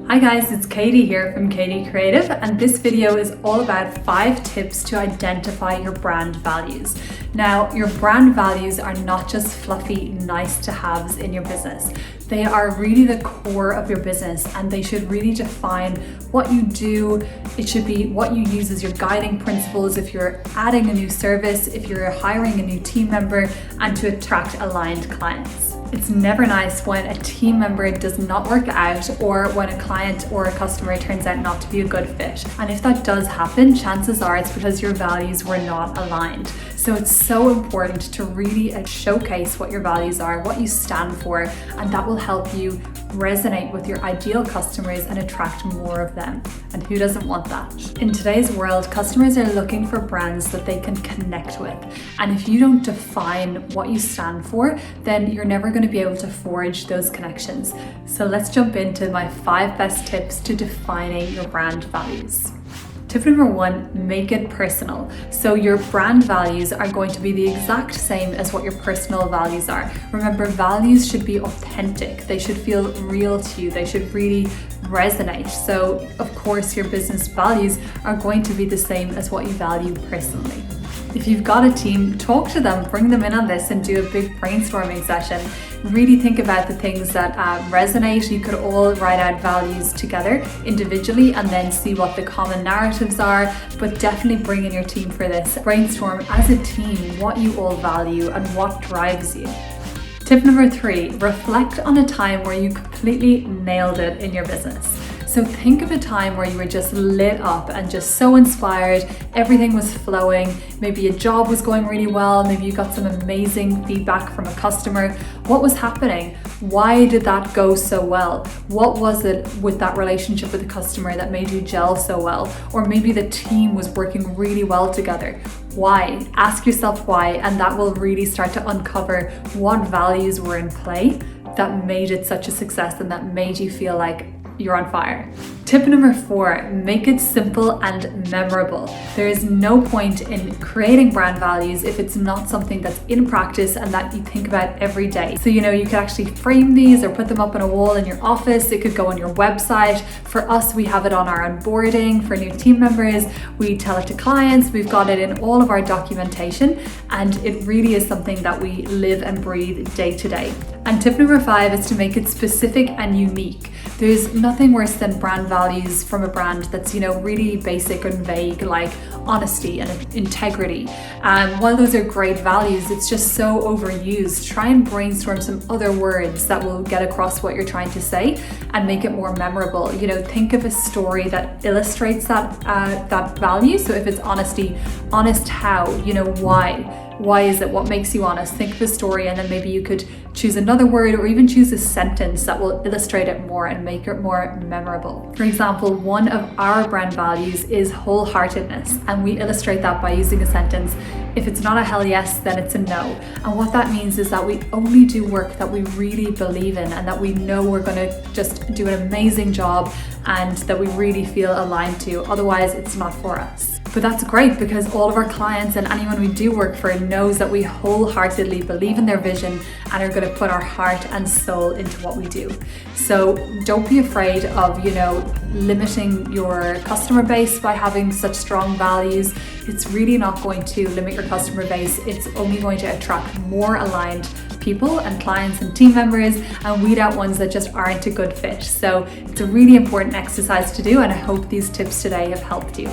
Hi guys, it's Katie here from Katie Creative, and this video is all about 5 tips to identify your brand values. Now, your brand values are not just fluffy, nice to haves in your business. They are really the core of your business, and they should really define what you do. It should be what you use as your guiding principles if you're adding a new service, if you're hiring a new team member, and to attract aligned clients. It's never nice when a team member does not work out or when a client or a customer turns out not to be a good fit. And if that does happen, chances are it's because your values were not aligned. So it's so important to really showcase what your values are, what you stand for, and that will help you resonate with your ideal customers and attract more of them. And who doesn't want that? In today's world, customers are looking for brands that they can connect with. And if you don't define what you stand for, then you're never going to be able to forge those connections. So let's jump into my 5 best tips to defining your brand values. Tip number 1, make it personal. So your brand values are going to be the exact same as what your personal values are. Remember, values should be authentic. They should feel real to you. They should really resonate. So of course, your business values are going to be the same as what you value personally. If you've got a team, talk to them, bring them in on this and do a big brainstorming session. Really think about the things that resonate. You could all write out values together individually and then see what the common narratives are, but definitely bring in your team for this. Brainstorm as a team what you all value and what drives you. Tip number 3, reflect on a time where you completely nailed it in your business. So think of a time where you were just lit up and just so inspired, everything was flowing, maybe a job was going really well, maybe you got some amazing feedback from a customer. What was happening? Why did that go so well? What was it with that relationship with the customer that made you gel so well? Or maybe the team was working really well together. Why? Ask yourself why, and that will really start to uncover what values were in play that made it such a success and that made you feel like you're on fire. Tip number 4, make it simple and memorable. There is no point in creating brand values if it's not something that's in practice and that you think about every day. So, you could actually frame these or put them up on a wall in your office. It could go on your website. For us, we have it on our onboarding for new team members. We tell it to clients. We've got it in all of our documentation, and it really is something that we live and breathe day to day. And tip number 5 is to make it specific and unique. There's nothing worse than brand values from a brand that's, really basic and vague, like honesty and integrity. While those are great values, it's just so overused. Try and brainstorm some other words that will get across what you're trying to say and make it more memorable. Think of a story that illustrates that value. So if it's honesty, honest how, why? Why is it? What makes you honest? Think of a story, and then maybe you could choose another word or even choose a sentence that will illustrate it more and make it more memorable. For example, one of our brand values is wholeheartedness, and we illustrate that by using a sentence. If it's not a hell yes, then it's a no. And what that means is that we only do work that we really believe in and that we know we're going to just do an amazing job and that we really feel aligned to. Otherwise, it's not for us. But that's great because all of our clients and anyone we do work for knows that we wholeheartedly believe in their vision and are going to put our heart and soul into what we do. So don't be afraid of, limiting your customer base by having such strong values. It's really not going to limit your customer base. It's only going to attract more aligned people and clients and team members and weed out ones that just aren't a good fit. So it's a really important exercise to do, and I hope these tips today have helped you.